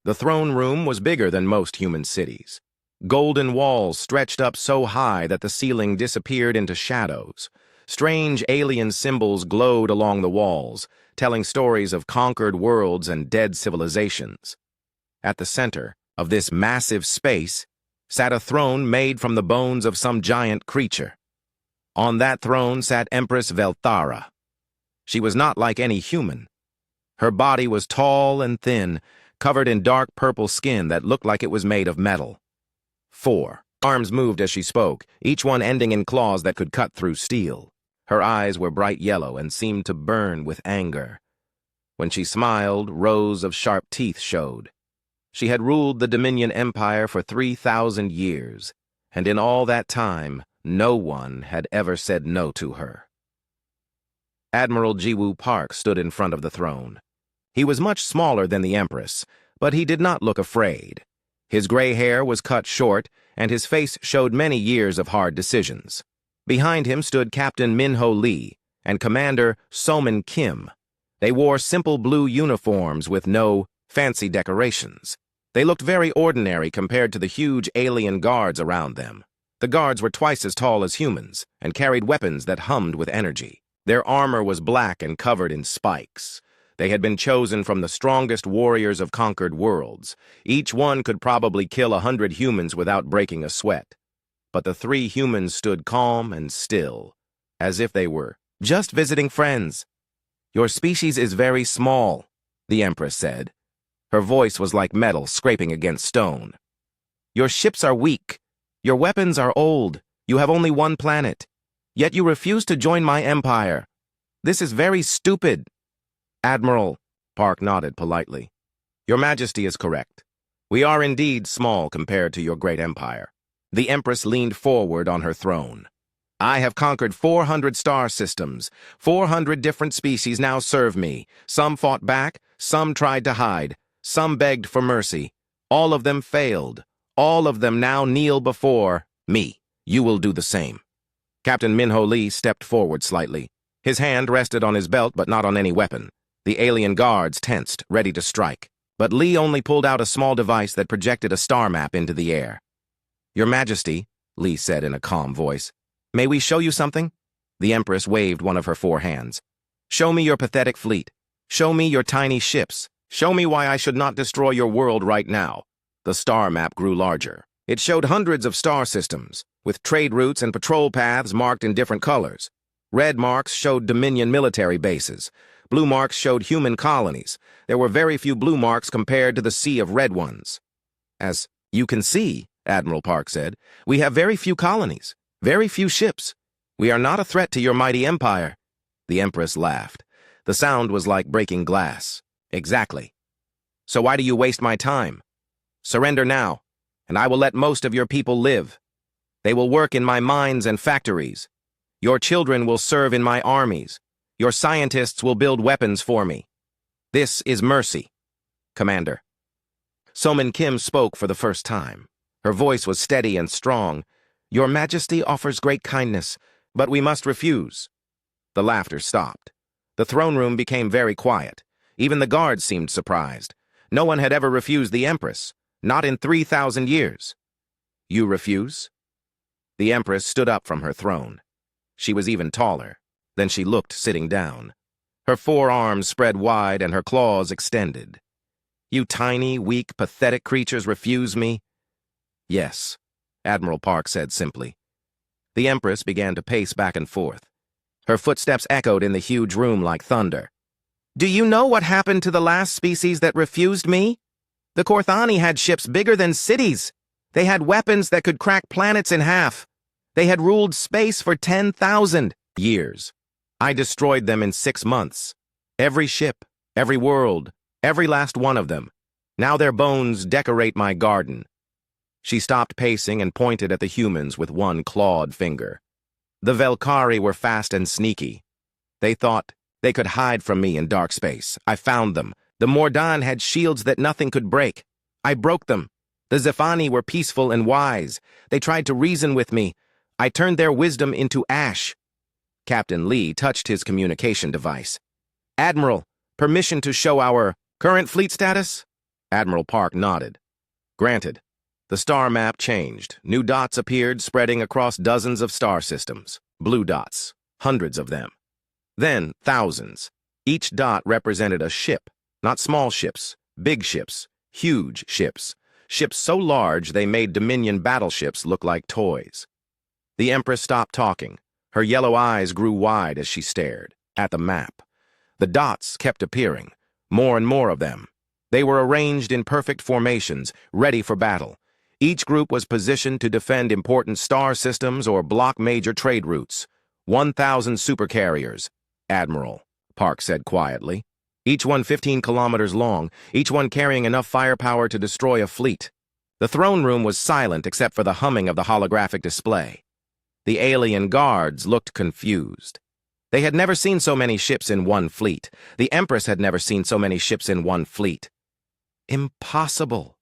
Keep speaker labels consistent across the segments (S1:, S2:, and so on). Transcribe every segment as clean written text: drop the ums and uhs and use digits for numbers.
S1: The throne room was bigger than most human cities. Golden walls stretched up so high that the ceiling disappeared into shadows. Strange alien symbols glowed along the walls, telling stories of conquered worlds and dead civilizations. At the center of this massive space sat a throne made from the bones of some giant creature. On that throne sat Empress Velthara. She was not like any human. Her body was tall and thin, covered in dark purple skin that looked like it was made of metal. 4 arms moved as she spoke, each one ending in claws that could cut through steel. Her eyes were bright yellow and seemed to burn with anger. When she smiled, rows of sharp teeth showed. She had ruled the Dominion Empire for 3,000 years, and in all that time, no one had ever said no to her. Admiral Jiwoo Park stood in front of the throne. He was much smaller than the Empress, but he did not look afraid. His gray hair was cut short, and his face showed many years of hard decisions. Behind him stood Captain Minho Lee and Commander Somin Kim. They wore simple blue uniforms with no fancy decorations. They looked very ordinary compared to the huge alien guards around them. The guards were twice as tall as humans and carried weapons that hummed with energy. Their armor was black and covered in spikes. They had been chosen from the strongest warriors of conquered worlds. Each one could probably kill 100 humans without breaking a sweat. But the 3 humans stood calm and still, as if they were just visiting friends. "Your species is very small," the Empress said. Her voice was like metal scraping against stone. "Your ships are weak. Your weapons are old. You have only one planet. Yet you refuse to join my empire. This is very stupid." "Admiral," Park nodded politely. "Your Majesty is correct. We are indeed small compared to your great empire." The Empress leaned forward on her throne. "I have conquered 400 star systems. 400 different species now serve me. Some fought back, some tried to hide, some begged for mercy. All of them failed. All of them now kneel before me. You will do the same." Captain Minho Lee stepped forward slightly. His hand rested on his belt but not on any weapon. The alien guards tensed, ready to strike. But Lee only pulled out a small device that projected a star map into the air. "Your Majesty," Lee said in a calm voice, "may we show you something?" The Empress waved one of her 4 hands. "Show me your pathetic fleet. Show me your tiny ships. Show me why I should not destroy your world right now." The star map grew larger. It showed hundreds of star systems, with trade routes and patrol paths marked in different colors. Red marks showed Dominion military bases. Blue marks showed human colonies. There were very few blue marks compared to the sea of red ones. "As you can see," Admiral Park said, "we have very few colonies, very few ships. We are not a threat to your mighty empire." The Empress laughed. The sound was like breaking glass. "Exactly. So why do you waste my time? Surrender now, and I will let most of your people live. They will work in my mines and factories. Your children will serve in my armies. Your scientists will build weapons for me. This is mercy, Commander." Somin Kim spoke for the first time. Her voice was steady and strong. "Your Majesty offers great kindness, but we must refuse." The laughter stopped. The throne room became very quiet. Even the guards seemed surprised. No one had ever refused the Empress, not in 3,000 years. "You refuse?" The Empress stood up from her throne. She was even taller. Then she looked sitting down. Her 4 arms spread wide and her claws extended. "You tiny, weak, pathetic creatures refuse me?" "Yes," Admiral Park said simply. The Empress began to pace back and forth. Her footsteps echoed in the huge room like thunder. "Do you know what happened to the last species that refused me? The Korthani had ships bigger than cities. They had weapons that could crack planets in half. They had ruled space for 10,000 years. I destroyed them in 6 months. Every ship, every world, every last one of them. Now their bones decorate my garden." She stopped pacing and pointed at the humans with one clawed finger. "The Velkari were fast and sneaky. They thought they could hide from me in dark space. I found them. The Mordan had shields that nothing could break. I broke them. The Zephani were peaceful and wise. They tried to reason with me. I turned their wisdom into ash." Captain Lee touched his communication device. "Admiral, permission to show our current fleet status?" Admiral Park nodded. Granted. The star map changed. New dots appeared, spreading across dozens of star systems. Blue dots. Hundreds of them. Then, thousands. Each dot represented a ship. Not small ships, big ships, huge ships. Ships so large they made Dominion battleships look like toys. The Empress stopped talking. Her yellow eyes grew wide as she stared at the map. The dots kept appearing, more and more of them. They were arranged in perfect formations, ready for battle. Each group was positioned to defend important star systems or block major trade routes. 1,000 supercarriers, Admiral Park said quietly. Each one 15 kilometers long, each one carrying enough firepower to destroy a fleet. The throne room was silent except for the humming of the holographic display. The alien guards looked confused. They had never seen so many ships in one fleet. The Empress had never seen so many ships in one fleet. Impossible,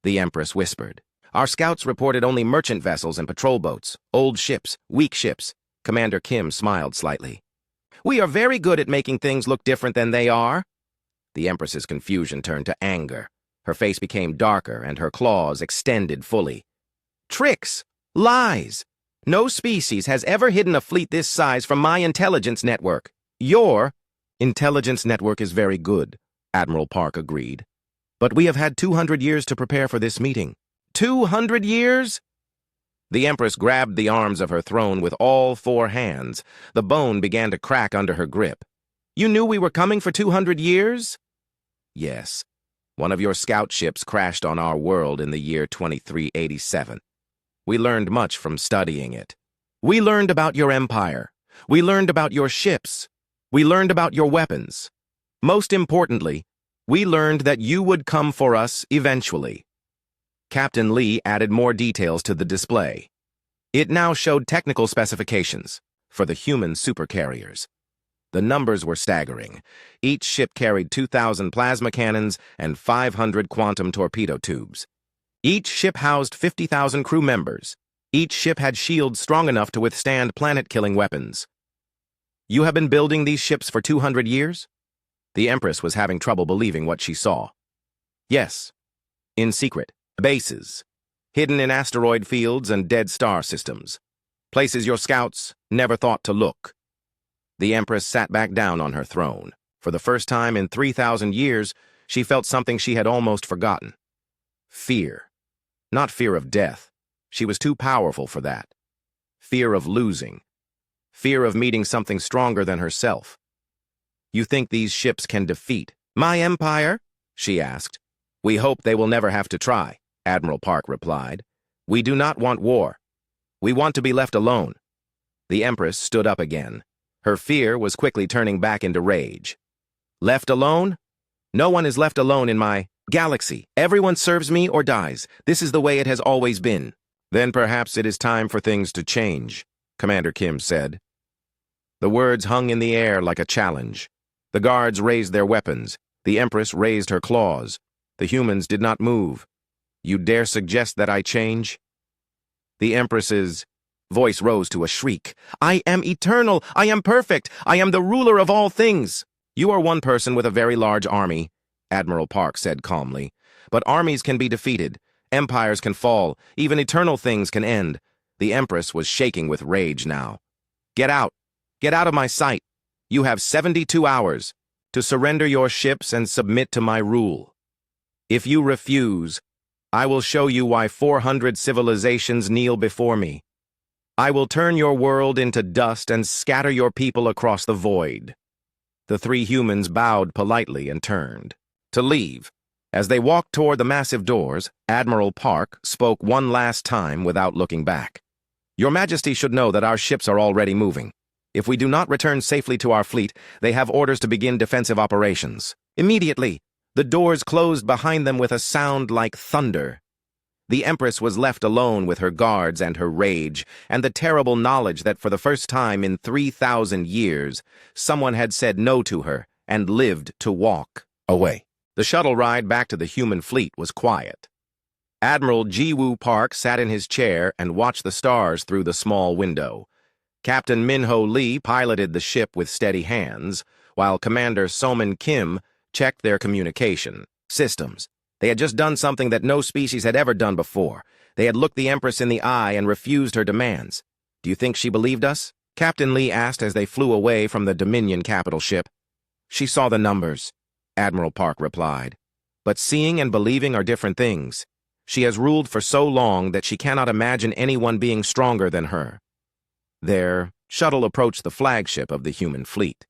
S1: the Empress whispered. Our scouts reported only merchant vessels and patrol boats, old ships, weak ships. Commander Kim smiled slightly. We are very good at making things look different than they are. The Empress's confusion turned to anger. Her face became darker and her claws extended fully. Tricks! Lies! No species has ever hidden a fleet this size from my intelligence network. Your intelligence network is very good, Admiral Park agreed. But we have had 200 years to prepare for this meeting. 200 years? The Empress grabbed the arms of her throne with all 4 hands. The bone began to crack under her grip. You knew we were coming for 200 years? Yes. One of your scout ships crashed on our world in the year 2387. We learned much from studying it. We learned about your empire. We learned about your ships. We learned about your weapons. Most importantly, we learned that you would come for us eventually. Captain Lee added more details to the display. It now showed technical specifications for the human supercarriers. The numbers were staggering. Each ship carried 2,000 plasma cannons and 500 quantum torpedo tubes. Each ship housed 50,000 crew members. Each ship had shields strong enough to withstand planet-killing weapons. You have been building these ships for 200 years? The Empress was having trouble believing what she saw. Yes. In secret. Bases. Hidden in asteroid fields and dead star systems. Places your scouts never thought to look. The Empress sat back down on her throne. For the first time in 3,000 years, she felt something she had almost forgotten. Fear. Not fear of death. She was too powerful for that. Fear of losing. Fear of meeting something stronger than herself. You think these ships can defeat my empire? She asked. We hope they will never have to try, Admiral Park replied. We do not want war. We want to be left alone. The Empress stood up again. Her fear was quickly turning back into rage. Left alone? No one is left alone in my galaxy. Everyone serves me or dies. This is the way it has always been. Then perhaps it is time for things to change, Commander Kim said. The words hung in the air like a challenge. The guards raised their weapons. The Empress raised her claws. The humans did not move. You dare suggest that I change? The Empress's voice rose to a shriek. I am eternal. I am perfect. I am the ruler of all things. You are one person with a very large army, Admiral Park said calmly. But armies can be defeated. Empires can fall. Even eternal things can end. The Empress was shaking with rage now. Get out. Get out of my sight. You have 72 hours to surrender your ships and submit to my rule. If you refuse, I will show you why 400 civilizations kneel before me. I will turn your world into dust and scatter your people across the void. The 3 humans bowed politely and turned to leave. As they walked toward the massive doors, Admiral Park spoke one last time without looking back. Your Majesty should know that our ships are already moving. If we do not return safely to our fleet, they have orders to begin defensive operations. Immediately, the doors closed behind them with a sound like thunder. The Empress was left alone with her guards and her rage, and the terrible knowledge that for the first time in 3,000 years, someone had said no to her and lived to walk away. The shuttle ride back to the human fleet was quiet. Admiral Ji-Woo Park sat in his chair and watched the stars through the small window. Captain Min-Ho Lee piloted the ship with steady hands, while Commander So-min Kim checked their communication systems. They had just done something that no species had ever done before. They had looked the Empress in the eye and refused her demands. Do you think she believed us? Captain Lee asked as they flew away from the Dominion capital ship. She saw the numbers, Admiral Park replied. But seeing and believing are different things. She has ruled for so long that she cannot imagine anyone being stronger than her. Their shuttle approached the flagship of the human fleet.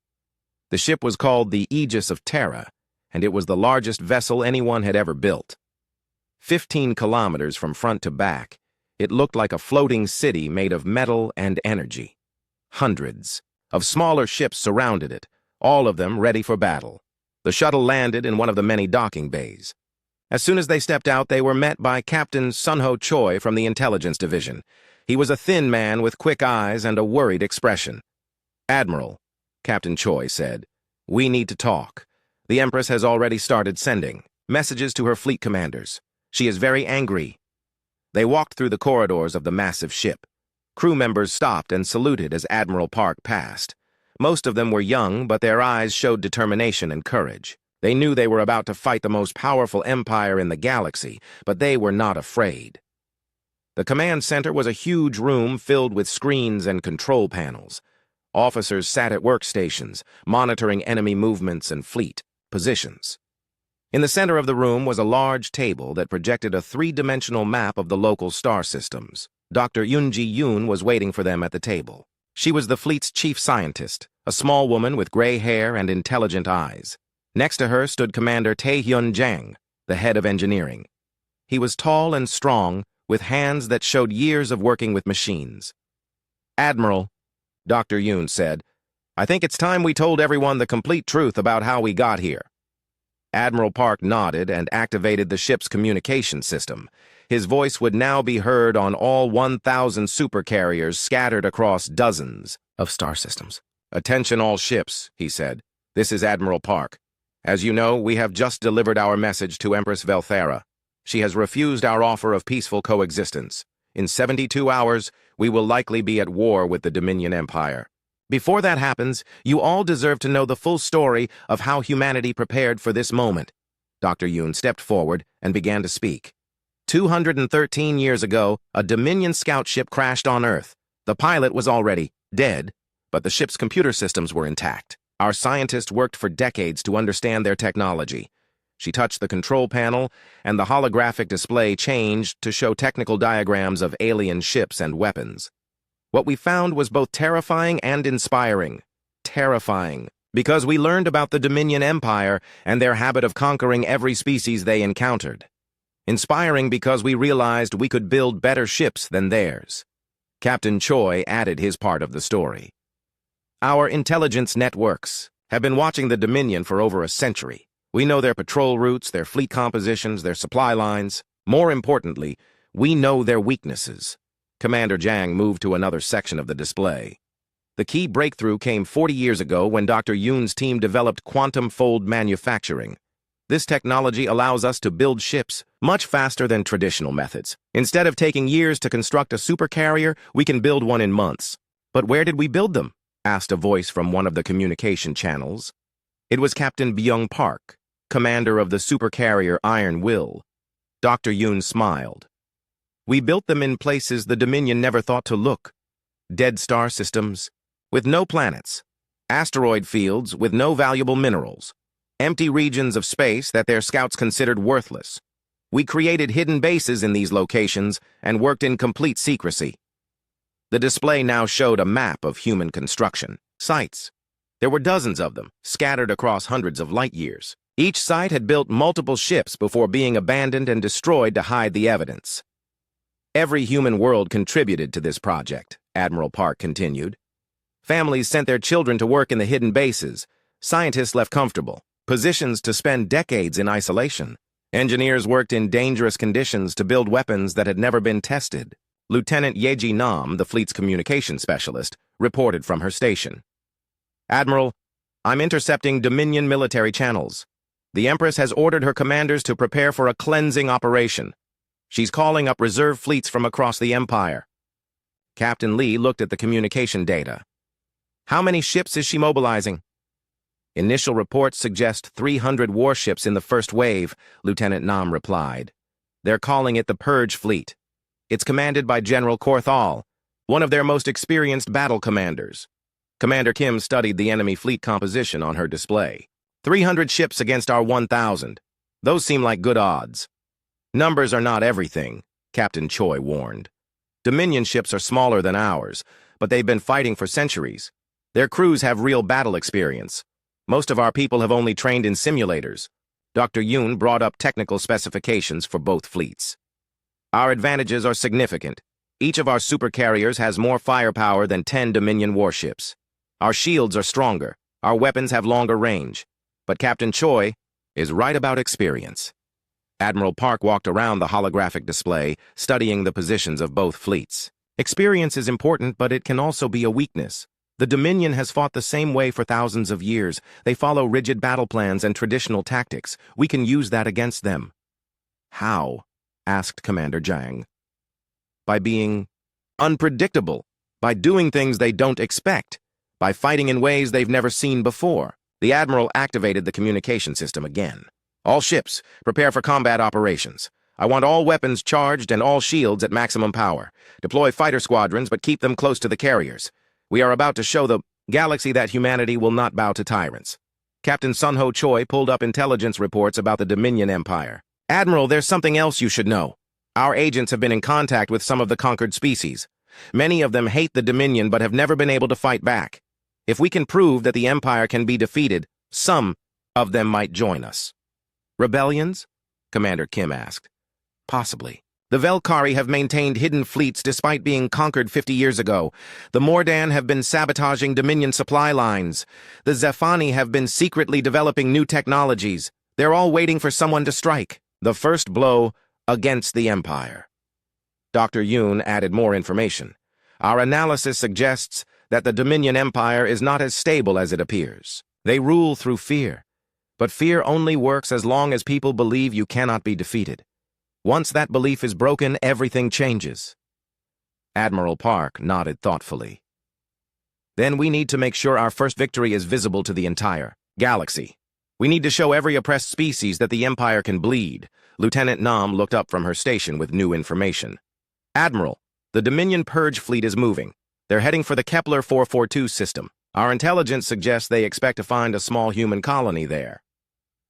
S1: The ship was called the Aegis of Terra, and it was the largest vessel anyone had ever built. 15 kilometers from front to back, it looked like a floating city made of metal and energy. Hundreds of smaller ships surrounded it, all of them ready for battle. The shuttle landed in one of the many docking bays. As soon as they stepped out, they were met by Captain Sunho Choi from the Intelligence Division. He was a thin man with quick eyes and a worried expression. "Admiral," Captain Choi said, "we need to talk. The Empress has already started sending messages to her fleet commanders. She is very angry." They walked through the corridors of the massive ship. Crew members stopped and saluted as Admiral Park passed. Most of them were young, but their eyes showed determination and courage. They knew they were about to fight the most powerful empire in the galaxy, but they were not afraid. The command center was a huge room filled with screens and control panels. Officers sat at workstations, monitoring enemy movements and fleet positions. In the center of the room was a large table that projected a three-dimensional map of the local star systems. Dr. Yoonji Yoon was waiting for them at the table. She was the fleet's chief scientist, a small woman with gray hair and intelligent eyes. Next to her stood Commander Tae-hyun Jang, the head of engineering. He was tall and strong, with hands that showed years of working with machines. "Admiral," Dr. Yoon said, "I think it's time we told everyone the complete truth about how we got here." Admiral Park nodded and activated the ship's communication system. His voice would now be heard on all 1,000 supercarriers scattered across dozens of star systems. "Attention all ships," he said. "This is Admiral Park. As you know, we have just delivered our message to Empress Velthera. She has refused our offer of peaceful coexistence. In 72 hours, we will likely be at war with the Dominion Empire. Before that happens, you all deserve to know the full story of how humanity prepared for this moment." Dr. Yoon stepped forward and began to speak. 213 years ago, a Dominion scout ship crashed on Earth. The pilot was already dead, but the ship's computer systems were intact. Our scientists worked for decades to understand their technology. She touched the control panel, and the holographic display changed to show technical diagrams of alien ships and weapons. What we found was both terrifying and inspiring. Terrifying, because we learned about the Dominion Empire and their habit of conquering every species they encountered. Inspiring because we realized we could build better ships than theirs. Captain Choi added his part of the story. "Our intelligence networks have been watching the Dominion for over a century. We know their patrol routes, their fleet compositions, their supply lines. More importantly, we know their weaknesses." Commander Jang moved to another section of the display. The key breakthrough came 40 years ago when Dr. Yoon's team developed quantum fold manufacturing. This technology allows us to build ships much faster than traditional methods. Instead of taking years to construct a supercarrier, we can build one in months. "But where did we build them?" asked a voice from one of the communication channels. It was Captain Byung Park, commander of the supercarrier Iron Will. Dr. Yoon smiled. "We built them in places the Dominion never thought to look. Dead star systems, with no planets. Asteroid fields with no valuable minerals. Empty regions of space that their scouts considered worthless. We created hidden bases in these locations and worked in complete secrecy." The display now showed a map of human construction sites. There were dozens of them, scattered across hundreds of light years. Each site had built multiple ships before being abandoned and destroyed to hide the evidence. "Every human world contributed to this project," Admiral Park continued. "Families sent their children to work in the hidden bases. Scientists left comfortable positions to spend decades in isolation. Engineers worked in dangerous conditions to build weapons that had never been tested." Lieutenant Yeji Nam, the fleet's communication specialist, reported from her station. "Admiral, I'm intercepting Dominion military channels. The Empress has ordered her commanders to prepare for a cleansing operation. She's calling up reserve fleets from across the Empire." Captain Lee looked at the communication data. "How many ships is she mobilizing?" Initial reports suggest 300 warships in the first wave, Lieutenant Nam replied. They're calling it the Purge Fleet. It's commanded by General Korthal, one of their most experienced battle commanders. Commander Kim studied the enemy fleet composition on her display. 300 ships against our 1,000. Those seem like good odds. Numbers are not everything, Captain Choi warned. Dominion ships are smaller than ours, but they've been fighting for centuries. Their crews have real battle experience. Most of our people have only trained in simulators. Dr. Yoon brought up technical specifications for both fleets. Our advantages are significant. Each of our supercarriers has more firepower than 10 Dominion warships. Our shields are stronger. Our weapons have longer range. But Captain Choi is right about experience. Admiral Park walked around the holographic display, studying the positions of both fleets. Experience is important, but it can also be a weakness. The Dominion has fought the same way for thousands of years. They follow rigid battle plans and traditional tactics. We can use that against them. How? Asked Commander Jang. By being unpredictable, by doing things they don't expect, by fighting in ways they've never seen before. The Admiral activated the communication system again. All ships, prepare for combat operations. I want all weapons charged and all shields at maximum power. Deploy fighter squadrons, but keep them close to the carriers. We are about to show the galaxy that humanity will not bow to tyrants. Captain Sunho Choi pulled up intelligence reports about the Dominion Empire. Admiral, there's something else you should know. Our agents have been in contact with some of the conquered species. Many of them hate the Dominion but have never been able to fight back. If we can prove that the Empire can be defeated, some of them might join us. Rebellions? Commander Kim asked. Possibly. The Velkari have maintained hidden fleets despite being conquered 50 years ago. The Mordan have been sabotaging Dominion supply lines. The Zephani have been secretly developing new technologies. They're all waiting for someone to strike. The first blow against the Empire. Dr. Yoon added more information. Our analysis suggests that the Dominion Empire is not as stable as it appears. They rule through fear. But fear only works as long as people believe you cannot be defeated. Once that belief is broken, everything changes. Admiral Park nodded thoughtfully. Then we need to make sure our first victory is visible to the entire galaxy. We need to show every oppressed species that the Empire can bleed. Lieutenant Nam looked up from her station with new information. Admiral, the Dominion Purge fleet is moving. They're heading for the Kepler 442 system. Our intelligence suggests they expect to find a small human colony there.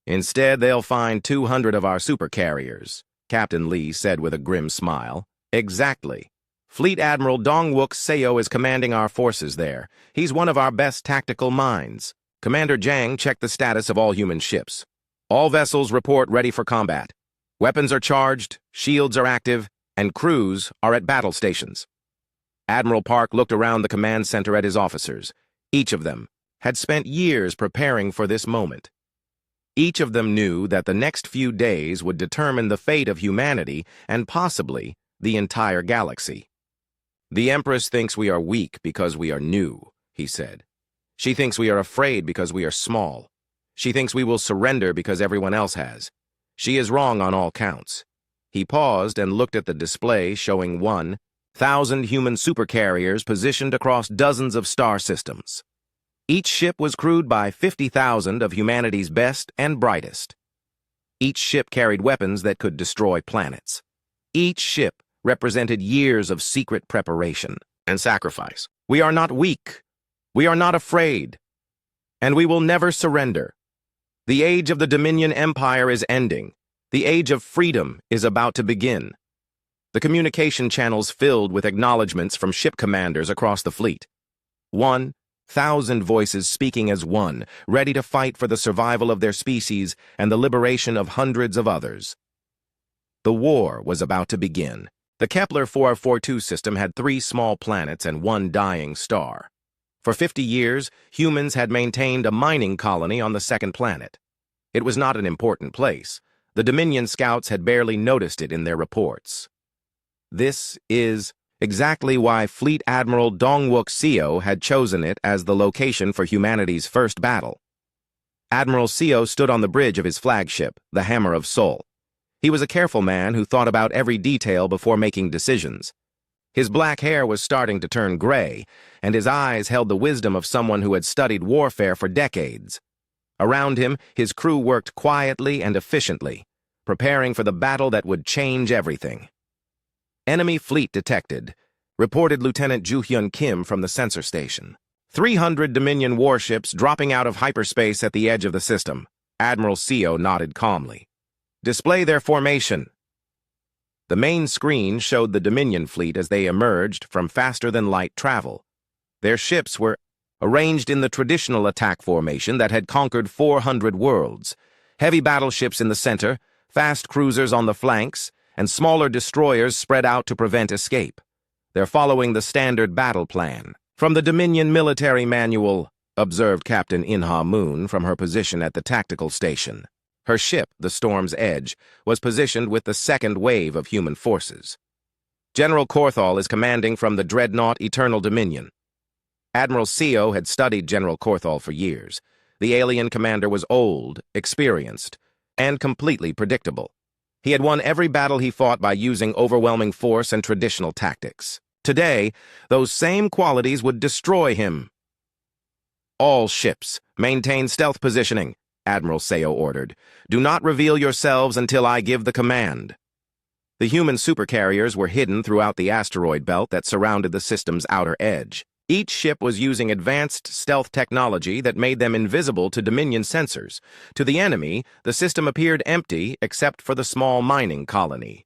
S1: Instead, they'll find 200 of our supercarriers, Captain Lee said with a grim smile. Exactly. Fleet Admiral Dongwook Seo is commanding our forces there. He's one of our best tactical minds. Commander Jang checked the status of all human ships. All vessels report ready for combat. Weapons are charged, shields are active, and crews are at battle stations. Admiral Park looked around the command center at his officers. Each of them had spent years preparing for this moment. Each of them knew that the next few days would determine the fate of humanity and possibly the entire galaxy. The Empress thinks we are weak because we are new, he said. She thinks we are afraid because we are small. She thinks we will surrender because everyone else has. She is wrong on all counts. He paused and looked at the display showing 1,000 human supercarriers positioned across dozens of star systems. Each ship was crewed by 50,000 of humanity's best and brightest. Each ship carried weapons that could destroy planets. Each ship represented years of secret preparation and sacrifice. We are not weak. We are not afraid. And we will never surrender. The age of the Dominion Empire is ending. The age of freedom is about to begin. The communication channels filled with acknowledgments from ship commanders across the fleet. 1,000 voices speaking as one, ready to fight for the survival of their species and the liberation of hundreds of others. The war was about to begin. The Kepler 442 system had 3 small planets and 1 dying star. For 50 years, humans had maintained a mining colony on the second planet. It was not an important place. The Dominion scouts had barely noticed it in their reports. This is exactly why Fleet Admiral Dongwook Seo had chosen it as the location for humanity's first battle. Admiral Seo stood on the bridge of his flagship, the Hammer of Sol. He was a careful man who thought about every detail before making decisions. His black hair was starting to turn gray, and his eyes held the wisdom of someone who had studied warfare for decades. Around him, his crew worked quietly and efficiently, preparing for the battle that would change everything. Enemy fleet detected, reported Lieutenant Ju-hyun Kim from the sensor station. 300 Dominion warships dropping out of hyperspace at the edge of the system. Admiral Seo nodded calmly. Display their formation. The main screen showed the Dominion fleet as they emerged from faster-than-light travel. Their ships were arranged in the traditional attack formation that had conquered 400 worlds. Heavy battleships in the center, fast cruisers on the flanks, and smaller destroyers spread out to prevent escape. They're following the standard battle plan. From the Dominion military manual, observed Captain In-ha Moon from her position at the tactical station. Her ship, the Storm's Edge, was positioned with the second wave of human forces. General Korthal is commanding from the dreadnought Eternal Dominion. Admiral Seo had studied General Korthal for years. The alien commander was old, experienced, and completely predictable. He had won every battle he fought by using overwhelming force and traditional tactics. Today, those same qualities would destroy him. All ships, maintain stealth positioning, Admiral Seo ordered. Do not reveal yourselves until I give the command. The human supercarriers were hidden throughout the asteroid belt that surrounded the system's outer edge. Each ship was using advanced stealth technology that made them invisible to Dominion sensors. To the enemy, the system appeared empty except for the small mining colony.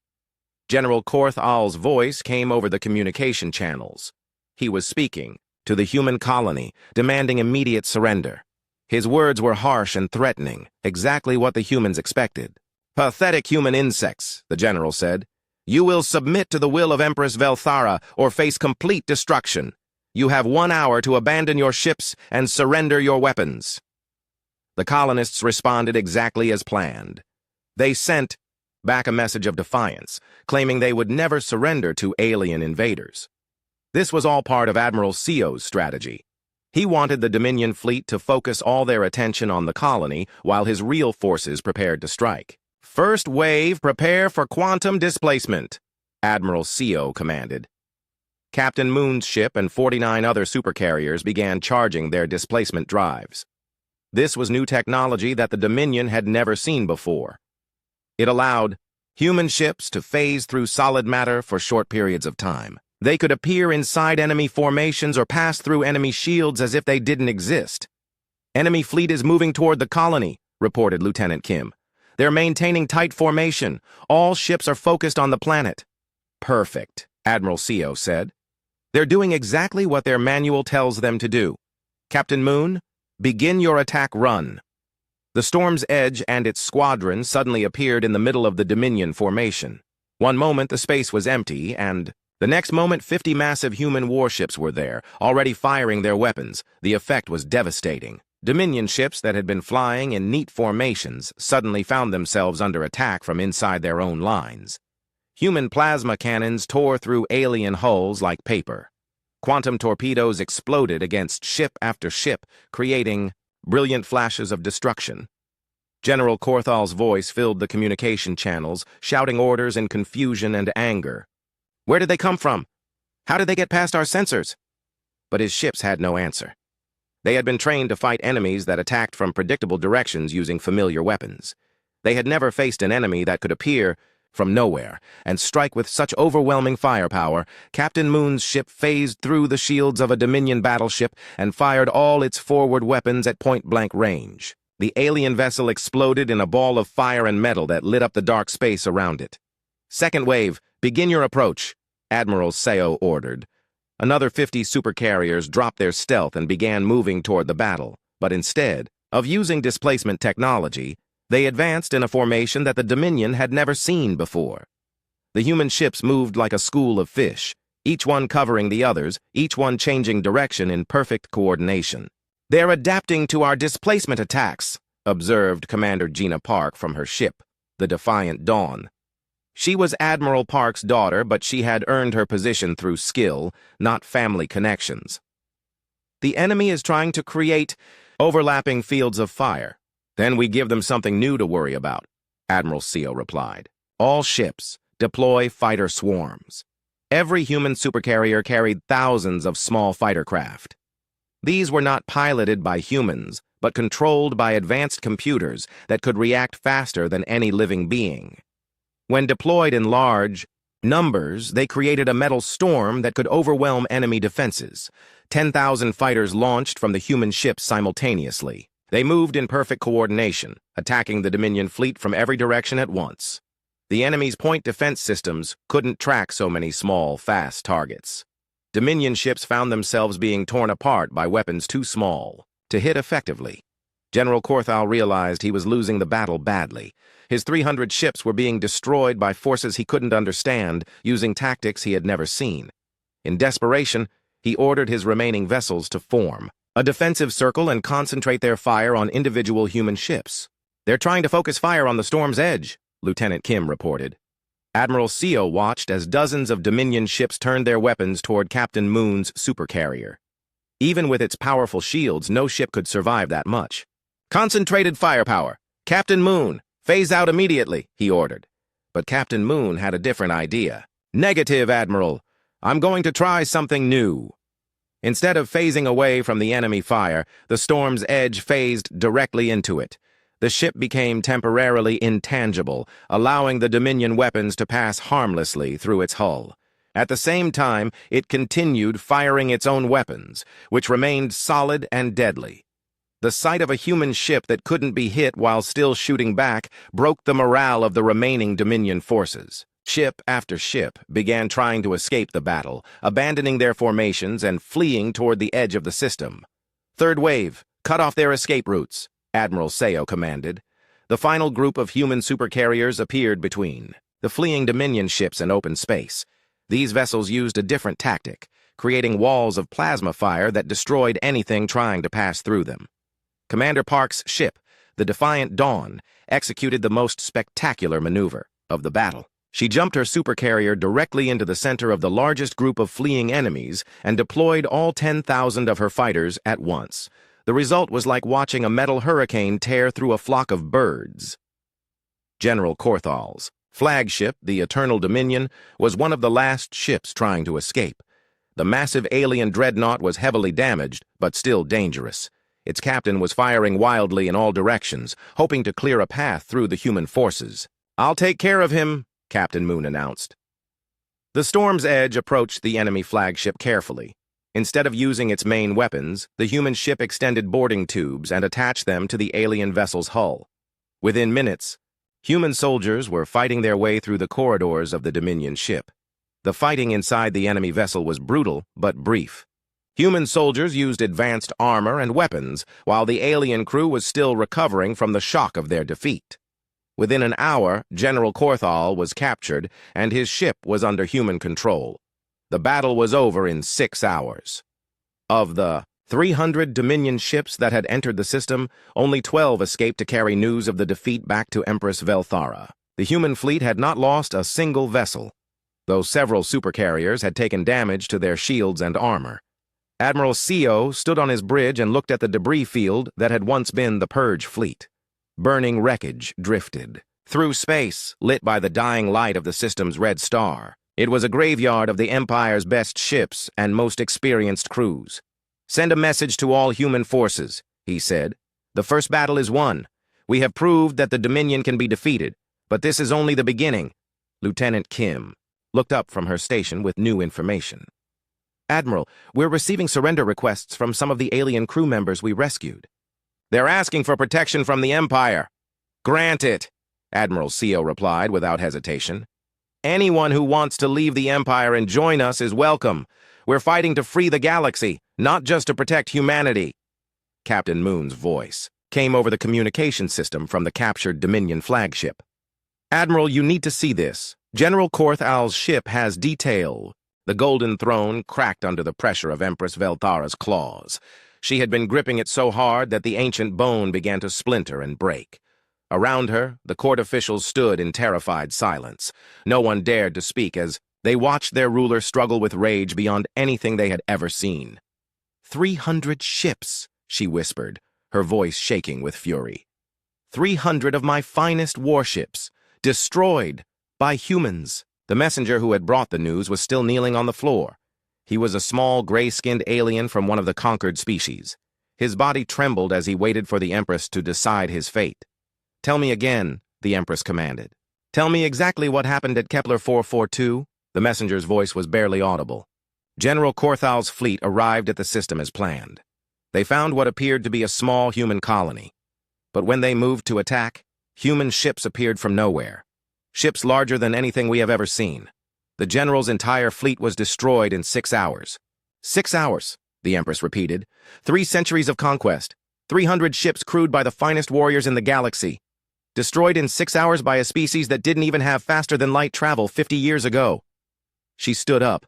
S1: General Korthal's voice came over the communication channels. He was speaking to the human colony, demanding immediate surrender. His words were harsh and threatening, exactly what the humans expected. "Pathetic human insects," the general said. "You will submit to the will of Empress Velthara or face complete destruction. You have 1 hour to abandon your ships and surrender your weapons." The colonists responded exactly as planned. They sent back a message of defiance, claiming they would never surrender to alien invaders. This was all part of Admiral Seo's strategy. He wanted the Dominion fleet to focus all their attention on the colony while his real forces prepared to strike. "First wave, prepare for quantum displacement," Admiral Seo commanded. Captain Moon's ship and 49 other supercarriers began charging their displacement drives. This was new technology that the Dominion had never seen before. It allowed human ships to phase through solid matter for short periods of time. They could appear inside enemy formations or pass through enemy shields as if they didn't exist. "Enemy fleet is moving toward the colony," reported Lieutenant Kim. "They're maintaining tight formation. All ships are focused on the planet." "Perfect," Admiral Seo said. "They're doing exactly what their manual tells them to do. Captain Moon, begin your attack run." The Storm's Edge and its squadron suddenly appeared in the middle of the Dominion formation. One moment the space was empty, and the next moment 50 massive human warships were there, already firing their weapons. The effect was devastating. Dominion ships that had been flying in neat formations suddenly found themselves under attack from inside their own lines. Human plasma cannons tore through alien hulls like paper. Quantum torpedoes exploded against ship after ship, creating brilliant flashes of destruction. General Korthal's voice filled the communication channels, shouting orders in confusion and anger. "Where did they come from? How did they get past our sensors?" But his ships had no answer. They had been trained to fight enemies that attacked from predictable directions using familiar weapons. They had never faced an enemy that could appear from nowhere and strike with such overwhelming firepower. Captain Moon's ship phased through the shields of a Dominion battleship and fired all its forward weapons at point-blank range. The alien vessel exploded in a ball of fire and metal that lit up the dark space around it. "Second wave, begin your approach," Admiral Seo ordered. Another 50 supercarriers dropped their stealth and began moving toward the battle, but instead of using displacement technology, they advanced in a formation that the Dominion had never seen before. The human ships moved like a school of fish, each one covering the others, each one changing direction in perfect coordination. "They're adapting to our displacement attacks," observed Commander Gina Park from her ship, the Defiant Dawn. She was Admiral Park's daughter, but she had earned her position through skill, not family connections. "The enemy is trying to create overlapping fields of fire. Then we give them something new to worry about," Admiral Seo replied. "All ships deploy fighter swarms." Every human supercarrier carried thousands of small fighter craft. These were not piloted by humans, but controlled by advanced computers that could react faster than any living being. When deployed in large numbers, they created a metal storm that could overwhelm enemy defenses. 10,000 fighters launched from the human ships simultaneously. They moved in perfect coordination, attacking the Dominion fleet from every direction at once. The enemy's point defense systems couldn't track so many small, fast targets. Dominion ships found themselves being torn apart by weapons too small to hit effectively. General Korthal realized he was losing the battle badly. His 300 ships were being destroyed by forces he couldn't understand, using tactics he had never seen. In desperation, he ordered his remaining vessels to form a defensive circle and concentrate their fire on individual human ships. "They're trying to focus fire on the storm's edge," Lieutenant Kim reported. Admiral Seo watched as dozens of Dominion ships turned their weapons toward Captain Moon's supercarrier. Even with its powerful shields, no ship could survive that much. "Concentrated firepower. Captain Moon, phase out immediately," he ordered. But Captain Moon had a different idea. "Negative, Admiral. I'm going to try something new." Instead of phasing away from the enemy fire, the storm's edge phased directly into it. The ship became temporarily intangible, allowing the Dominion weapons to pass harmlessly through its hull. At the same time, it continued firing its own weapons, which remained solid and deadly. The sight of a human ship that couldn't be hit while still shooting back broke the morale of the remaining Dominion forces. Ship after ship began trying to escape the battle, abandoning their formations and fleeing toward the edge of the system. "Third wave, cut off their escape routes," Admiral Seo commanded. The final group of human supercarriers appeared between the fleeing Dominion ships in open space. These vessels used a different tactic, creating walls of plasma fire that destroyed anything trying to pass through them. Commander Park's ship, the Defiant Dawn, executed the most spectacular maneuver of the battle. She jumped her supercarrier directly into the center of the largest group of fleeing enemies and deployed all 10,000 of her fighters at once. The result was like watching a metal hurricane tear through a flock of birds. General Korthal's flagship, the Eternal Dominion, was one of the last ships trying to escape. The massive alien dreadnought was heavily damaged, but still dangerous. Its captain was firing wildly in all directions, hoping to clear a path through the human forces. "I'll take care of him," Captain Moon announced. The Storm's Edge approached the enemy flagship carefully. Instead of using its main weapons, the human ship extended boarding tubes and attached them to the alien vessel's hull. Within minutes, human soldiers were fighting their way through the corridors of the Dominion ship. The fighting inside the enemy vessel was brutal but brief. Human soldiers used advanced armor and weapons, while the alien crew was still recovering from the shock of their defeat. Within an hour, General Korthal was captured, and his ship was under human control. The battle was over in 6 hours. Of the 300 Dominion ships that had entered the system, only 12 escaped to carry news of the defeat back to Empress Velthara. The human fleet had not lost a single vessel, though several supercarriers had taken damage to their shields and armor. Admiral Seo stood on his bridge and looked at the debris field that had once been the Purge fleet. Burning wreckage drifted through space, lit by the dying light of the system's red star. It was a graveyard of the Empire's best ships and most experienced crews. "Send a message to all human forces," he said. "The first battle is won. We have proved that the Dominion can be defeated, but this is only the beginning." Lieutenant Kim looked up from her station with new information. "Admiral, we're receiving surrender requests from some of the alien crew members we rescued." "They're asking for protection from the Empire." "Grant it," Admiral Seo replied without hesitation. "Anyone who wants to leave the Empire and join us is welcome. We're fighting to free the galaxy, not just to protect humanity." Captain Moon's voice came over the communication system from the captured Dominion flagship. "Admiral, you need to see this. General Korthal's ship has detail." The golden throne cracked under the pressure of Empress Velthara's claws. She had been gripping it so hard that the ancient bone began to splinter and break. Around her, the court officials stood in terrified silence. No one dared to speak as they watched their ruler struggle with rage beyond anything they had ever seen. 300 ships, she whispered, her voice shaking with fury. 300 of my finest warships, destroyed by humans. The messenger who had brought the news was still kneeling on the floor. He was a small, gray-skinned alien from one of the conquered species. His body trembled as he waited for the Empress to decide his fate. "Tell me again," the Empress commanded. "Tell me exactly what happened at Kepler 442. The messenger's voice was barely audible. General Korthal's fleet arrived at the system as planned. They found what appeared to be a small human colony. But when they moved to attack, human ships appeared from nowhere. Ships larger than anything we have ever seen. The general's entire fleet was destroyed in 6 hours. 6 hours, the Empress repeated. 3 centuries of conquest. 300 ships crewed by the finest warriors in the galaxy. Destroyed in 6 hours by a species that didn't even have faster-than-light travel 50 years ago. She stood up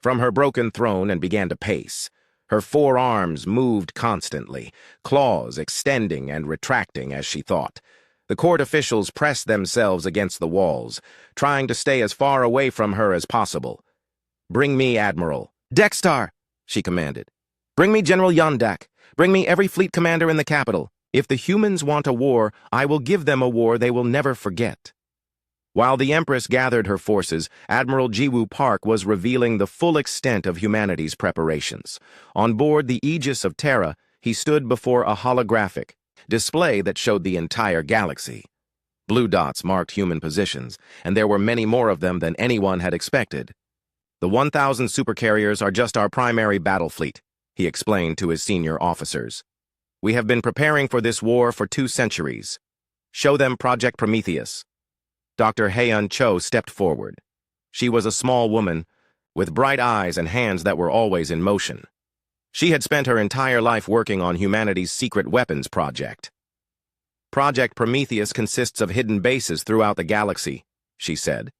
S1: from her broken throne and began to pace. Her 4 arms moved constantly, claws extending and retracting as she thought. The court officials pressed themselves against the walls, trying to stay as far away from her as possible. "Bring me Admiral Dextar," she commanded. "Bring me General Yondak. Bring me every fleet commander in the capital. If the humans want a war, I will give them a war they will never forget." While the Empress gathered her forces, Admiral Jiwoo Park was revealing the full extent of humanity's preparations. On board the Aegis of Terra, he stood before a holographic display that showed the entire galaxy. Blue dots marked human positions, and there were many more of them than anyone had expected. "The 1,000 supercarriers are just our primary battle fleet," he explained to his senior officers. "We have been preparing for this war for 2 centuries. Show them Project Prometheus." Dr. Haeun Cho stepped forward. She was a small woman with bright eyes and hands that were always in motion. She had spent her entire life working on humanity's secret weapons project. "Project Prometheus consists of hidden bases throughout the galaxy," she said.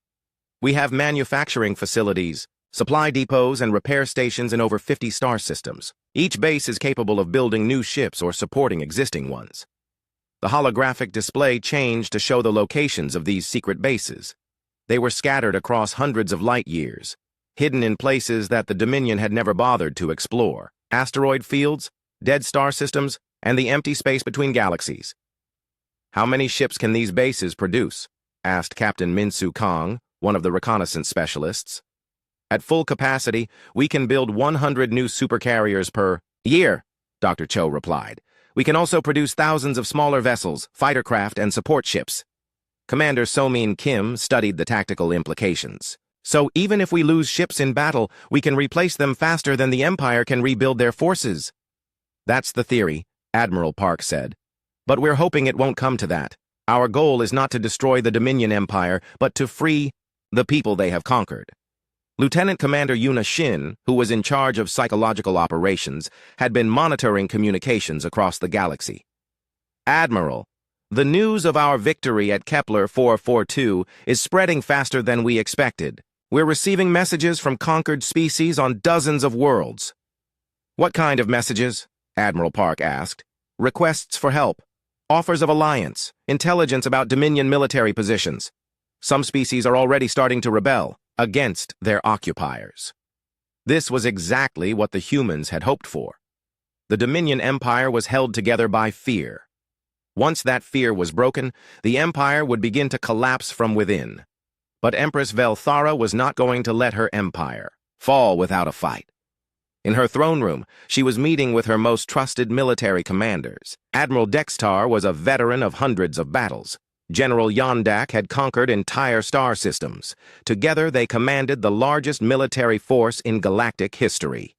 S1: "We have manufacturing facilities, supply depots, and repair stations in over 50 star systems. Each base is capable of building new ships or supporting existing ones." The holographic display changed to show the locations of these secret bases. They were scattered across hundreds of light years, hidden in places that the Dominion had never bothered to explore: asteroid fields, dead star systems, and the empty space between galaxies. "How many ships can these bases produce?" asked Captain Min-Soo Kang, one of the reconnaissance specialists. "At full capacity, we can build 100 new supercarriers per year," Dr. Cho replied. "We can also produce thousands of smaller vessels, fighter craft, and support ships." Commander So-min Kim studied the tactical implications. "So even if we lose ships in battle, we can replace them faster than the Empire can rebuild their forces." "That's the theory," Admiral Park said. "But we're hoping it won't come to that. Our goal is not to destroy the Dominion Empire, but to free the people they have conquered." Lieutenant Commander Yuna Shin, who was in charge of psychological operations, had been monitoring communications across the galaxy. "Admiral, the news of our victory at Kepler 442 is spreading faster than we expected. We're receiving messages from conquered species on dozens of worlds." "What kind of messages?" Admiral Park asked. "Requests for help, offers of alliance, intelligence about Dominion military positions. Some species are already starting to rebel against their occupiers." This was exactly what the humans had hoped for. The Dominion Empire was held together by fear. Once that fear was broken, the Empire would begin to collapse from within. But Empress Velthara was not going to let her empire fall without a fight. In her throne room, she was meeting with her most trusted military commanders. Admiral Dextar was a veteran of hundreds of battles. General Yondak had conquered entire star systems. Together, they commanded the largest military force in galactic history.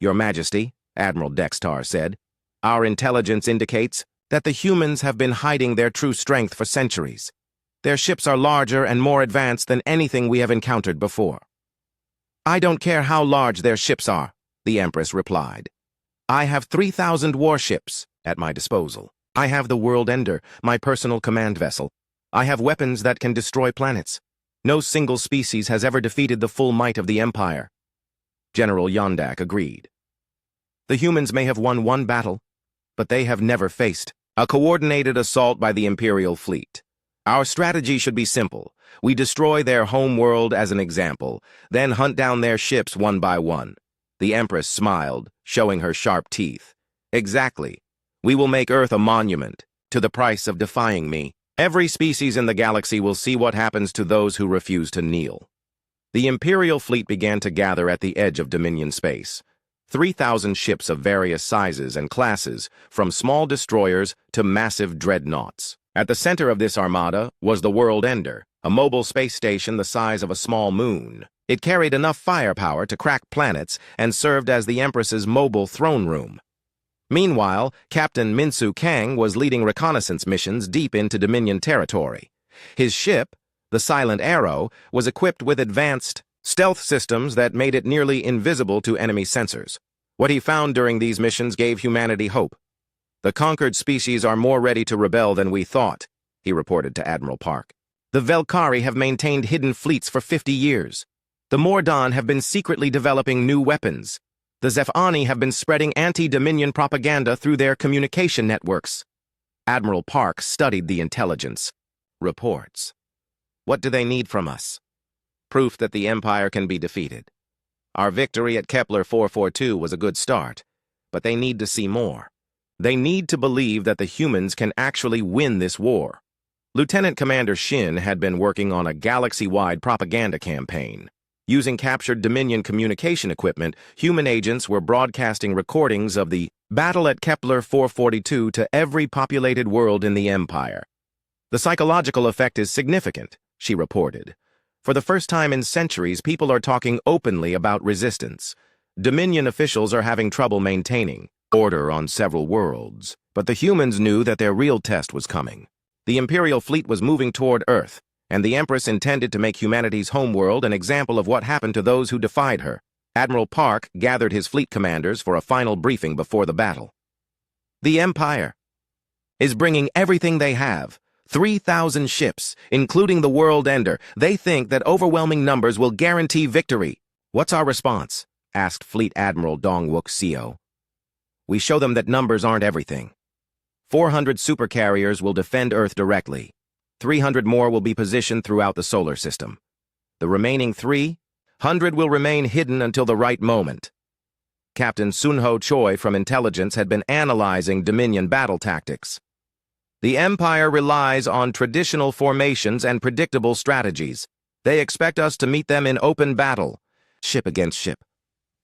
S1: "Your Majesty," Admiral Dextar said, "our intelligence indicates that the humans have been hiding their true strength for centuries. Their ships are larger and more advanced than anything we have encountered before." "I don't care how large their ships are," the Empress replied. "I have 3,000 warships at my disposal. I have the World Ender, my personal command vessel. I have weapons that can destroy planets. No single species has ever defeated the full might of the Empire." General Yondak agreed. "The humans may have won one battle, but they have never faced a coordinated assault by the Imperial fleet. Our strategy should be simple. We destroy their home world as an example, then hunt down their ships one by one." The Empress smiled, showing her sharp teeth. "Exactly. We will make Earth a monument to the price of defying me. Every species in the galaxy will see what happens to those who refuse to kneel." The Imperial fleet began to gather at the edge of Dominion space. 3,000 ships of various sizes and classes, from small destroyers to massive dreadnoughts. At the center of this armada was the World Ender, a mobile space station the size of a small moon. It carried enough firepower to crack planets and served as the Empress's mobile throne room. Meanwhile, Captain Minsu Kang was leading reconnaissance missions deep into Dominion territory. His ship, the Silent Arrow, was equipped with advanced stealth systems that made it nearly invisible to enemy sensors. What he found during these missions gave humanity hope. "The conquered species are more ready to rebel than we thought," he reported to Admiral Park. "The Velkari have maintained hidden fleets for 50 years. The Mordan have been secretly developing new weapons. The Zephani have been spreading anti-Dominion propaganda through their communication networks." Admiral Park studied the intelligence reports. "What do they need from us?" "Proof that the Empire can be defeated. Our victory at Kepler 442 was a good start, but they need to see more. They need to believe that the humans can actually win this war." Lieutenant Commander Shin had been working on a galaxy-wide propaganda campaign. Using captured Dominion communication equipment, human agents were broadcasting recordings of the battle at Kepler 442 to every populated world in the Empire. "The psychological effect is significant," she reported. "For the first time in centuries, people are talking openly about resistance. Dominion officials are having trouble maintaining order on several worlds, but the humans knew that their real test was coming. The Imperial fleet was moving toward Earth, and the Empress intended to make humanity's homeworld an example of what happened to those who defied her." Admiral Park gathered his fleet commanders for a final briefing before the battle. "The Empire is bringing everything they have, 3,000 ships, including the World Ender. They think that overwhelming numbers will guarantee victory." "What's our response?" asked Fleet Admiral Dongwook Seo. "We show them that numbers aren't everything. 400 supercarriers will defend Earth directly. 300 more will be positioned throughout the solar system. The remaining 300 will remain hidden until the right moment." Captain Sunho Choi from Intelligence had been analyzing Dominion battle tactics. "The Empire relies on traditional formations and predictable strategies. They expect us to meet them in open battle, ship against ship.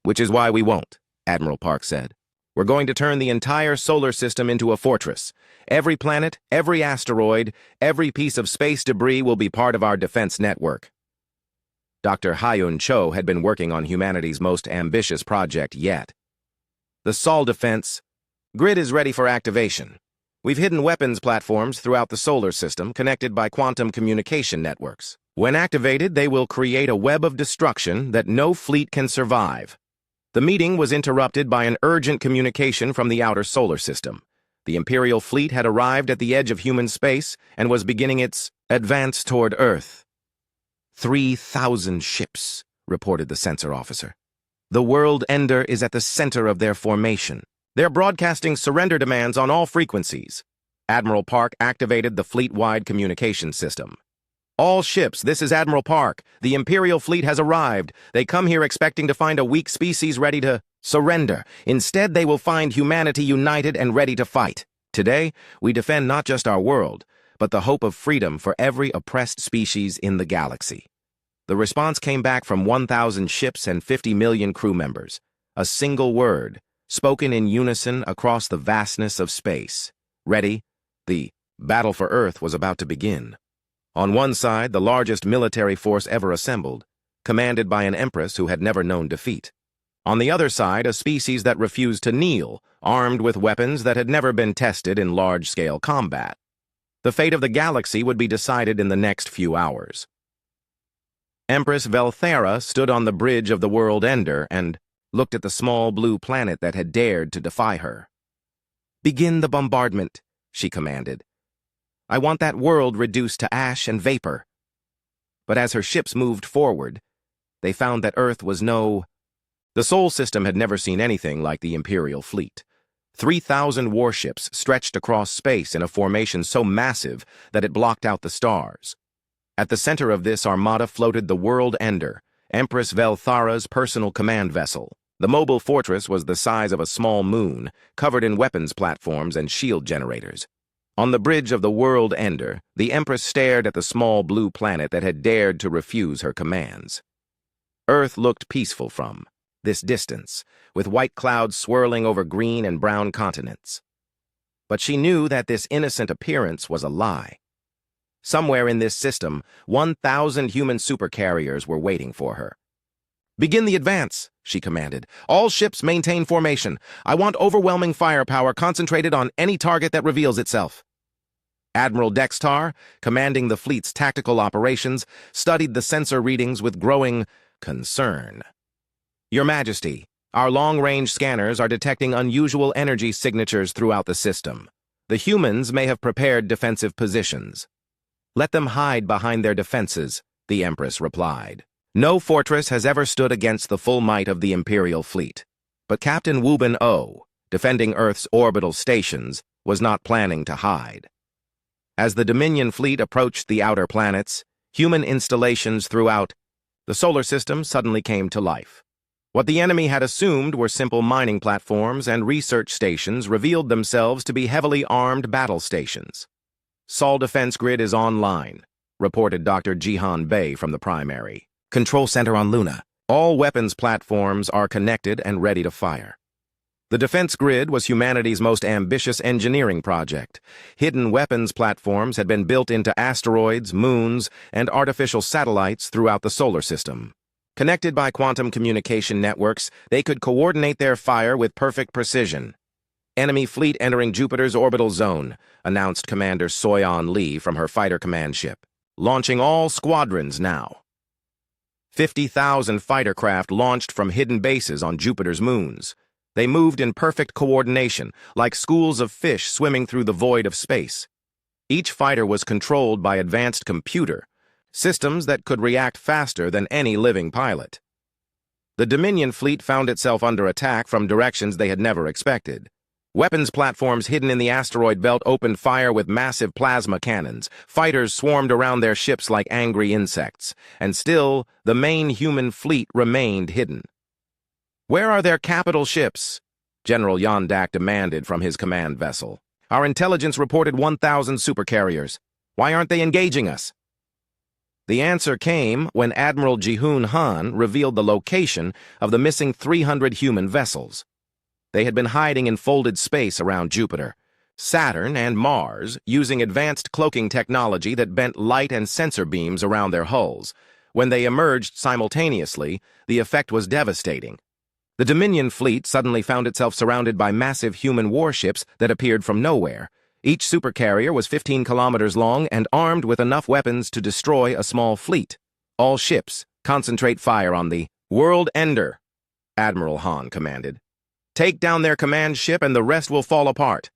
S1: Which is why we won't," Admiral Park said. "We're going to turn the entire solar system into a fortress. Every planet, every asteroid, every piece of space debris will be part of our defense network." Dr. Hyun Cho had been working on humanity's most ambitious project yet. "The Sol Defense Grid is ready for activation. We've hidden weapons platforms throughout the solar system connected by quantum communication networks. When activated, they will create a web of destruction that no fleet can survive." The meeting was interrupted by an urgent communication from the outer solar system. The Imperial fleet had arrived at the edge of human space and was beginning its advance toward Earth. 3,000 ships, reported the sensor officer. "The World Ender is at the center of their formation. They're broadcasting surrender demands on all frequencies." Admiral Park activated the fleet-wide communication system. "All ships, this is Admiral Park. The Imperial fleet has arrived. They come here expecting to find a weak species ready to surrender. Instead, they will find humanity united and ready to fight. Today, we defend not just our world, but the hope of freedom for every oppressed species in the galaxy." The response came back from 1,000 ships and 50 million crew members. A single word, spoken in unison across the vastness of space. Ready? The battle for Earth was about to begin. On one side, the largest military force ever assembled, commanded by an empress who had never known defeat. On the other side, a species that refused to kneel, armed with weapons that had never been tested in large-scale combat. The fate of the galaxy would be decided in the next few hours. Empress Velthera stood on the bridge of the World Ender and looked at the small blue planet that had dared to defy her. "Begin the bombardment," she commanded. "I want that world reduced to ash and vapor." But as her ships moved forward, they found that Earth was no... The Sol system had never seen anything like the Imperial fleet. 3,000 warships stretched across space in a formation so massive that it blocked out the stars. At the center of this armada floated the World Ender, Empress Velthara's personal command vessel. The mobile fortress was the size of a small moon, covered in weapons platforms and shield generators. On the bridge of the World Ender, the Empress stared at the small blue planet that had dared to refuse her commands. Earth looked peaceful from this distance, with white clouds swirling over green and brown continents. But she knew that this innocent appearance was a lie. Somewhere in this system, 1,000 human supercarriers were waiting for her. "Begin the advance," she commanded. "All ships maintain formation. I want overwhelming firepower concentrated on any target that reveals itself." Admiral Dextar, commanding the fleet's tactical operations, studied the sensor readings with growing concern. "Your Majesty, our long-range scanners are detecting unusual energy signatures throughout the system. The humans may have prepared defensive positions." "Let them hide behind their defenses," the Empress replied. "No fortress has ever stood against the full might of the Imperial fleet. But Captain Wubin O, defending Earth's orbital stations, was not planning to hide." As the Dominion fleet approached the outer planets, human installations throughout the solar system suddenly came to life. What the enemy had assumed were simple mining platforms and research stations revealed themselves to be heavily armed battle stations. "Sol Defense Grid is online," reported Dr. Jihan Bey from the primary control center on Luna. "All weapons platforms are connected and ready to fire." The defense grid was humanity's most ambitious engineering project. Hidden weapons platforms had been built into asteroids, moons, and artificial satellites throughout the solar system. Connected by quantum communication networks, they could coordinate their fire with perfect precision. "Enemy fleet entering Jupiter's orbital zone," announced Commander Soyeon Lee from her fighter command ship. "Launching all squadrons now." 50,000 fighter craft launched from hidden bases on Jupiter's moons. They moved in perfect coordination, like schools of fish swimming through the void of space. Each fighter was controlled by advanced computer systems that could react faster than any living pilot. The Dominion fleet found itself under attack from directions they had never expected. Weapons platforms hidden in the asteroid belt opened fire with massive plasma cannons. Fighters swarmed around their ships like angry insects. And still, the main human fleet remained hidden. "Where are their capital ships?" General Yondak demanded from his command vessel. "Our intelligence reported 1,000 supercarriers. Why aren't they engaging us?" The answer came when Admiral Ji-hoon Han revealed the location of the missing 300 human vessels. They had been hiding in folded space around Jupiter, Saturn, and Mars, using advanced cloaking technology that bent light and sensor beams around their hulls. When they emerged simultaneously, the effect was devastating. The Dominion fleet suddenly found itself surrounded by massive human warships that appeared from nowhere. Each supercarrier was 15 kilometers long and armed with enough weapons to destroy a small fleet. "All ships, concentrate fire on the World Ender," Admiral Han commanded. "Take down their command ship and the rest will fall apart."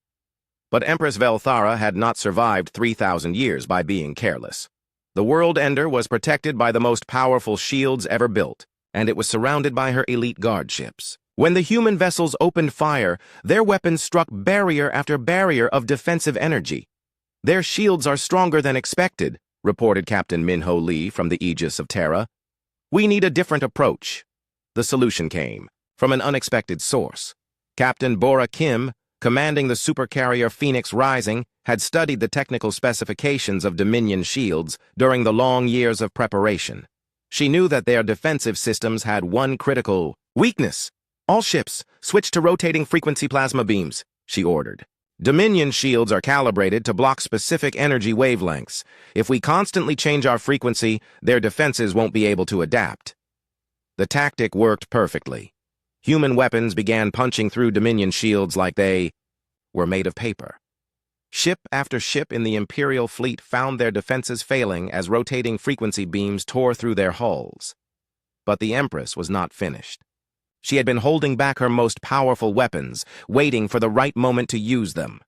S1: But Empress Velthara had not survived 3,000 years by being careless. The World Ender was protected by the most powerful shields ever built, and it was surrounded by her elite guard ships. When the human vessels opened fire, their weapons struck barrier after barrier of defensive energy. "Their shields are stronger than expected," reported Captain Minho Lee from the Aegis of Terra. "We need a different approach." The solution came from an unexpected source. Captain Bora Kim, commanding the supercarrier Phoenix Rising, had studied the technical specifications of Dominion shields during the long years of preparation. She knew that their defensive systems had one critical weakness. "All ships, switch to rotating frequency plasma beams," she ordered. "Dominion shields are calibrated to block specific energy wavelengths. If we constantly change our frequency, their defenses won't be able to adapt." The tactic worked perfectly. Human weapons began punching through Dominion shields like they were made of paper. Ship after ship in the Imperial fleet found their defenses failing as rotating frequency beams tore through their hulls. But the Empress was not finished. She had been holding back her most powerful weapons, waiting for the right moment to use them.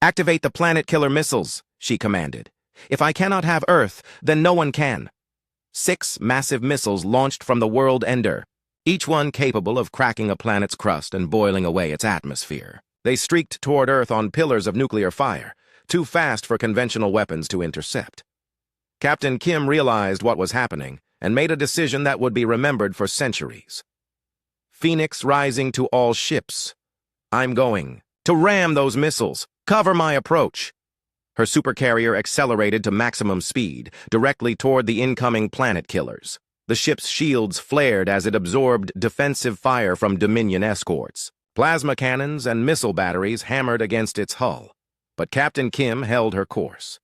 S1: "Activate the planet killer missiles," she commanded. "If I cannot have Earth, then no one can." 6 massive missiles launched from the World Ender, each one capable of cracking a planet's crust and boiling away its atmosphere. They streaked toward Earth on pillars of nuclear fire, too fast for conventional weapons to intercept. Captain Kim realized what was happening and made a decision that would be remembered for centuries. "Phoenix Rising to all ships. I'm going to ram those missiles. Cover my approach." Her supercarrier accelerated to maximum speed, directly toward the incoming planet killers. The ship's shields flared as it absorbed defensive fire from Dominion escorts. Plasma cannons and missile batteries hammered against its hull, but Captain Kim held her course.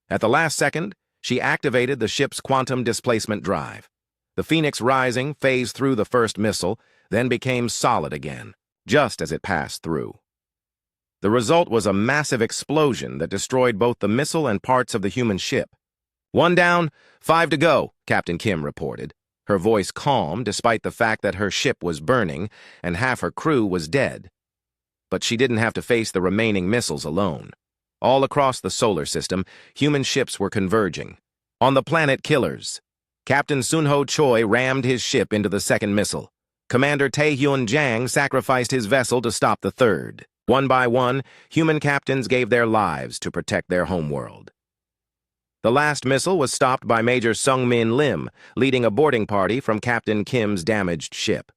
S1: At the last second, she activated the ship's quantum displacement drive. The Phoenix Rising phased through the first missile, then became solid again, just as it passed through. The result was a massive explosion that destroyed both the missile and parts of the human ship. "One down, 5 to go," Captain Kim reported, her voice calm despite the fact that her ship was burning and half her crew was dead. But she didn't have to face the remaining missiles alone. All across the solar system, human ships were converging. On the planet Killers, Captain Sunho Choi rammed his ship into the second missile. Commander Taehyun Jang sacrificed his vessel to stop the third. One by one, human captains gave their lives to protect their homeworld. The last missile was stopped by Major Sung-min Lim, leading a boarding party from Captain Kim's damaged ship.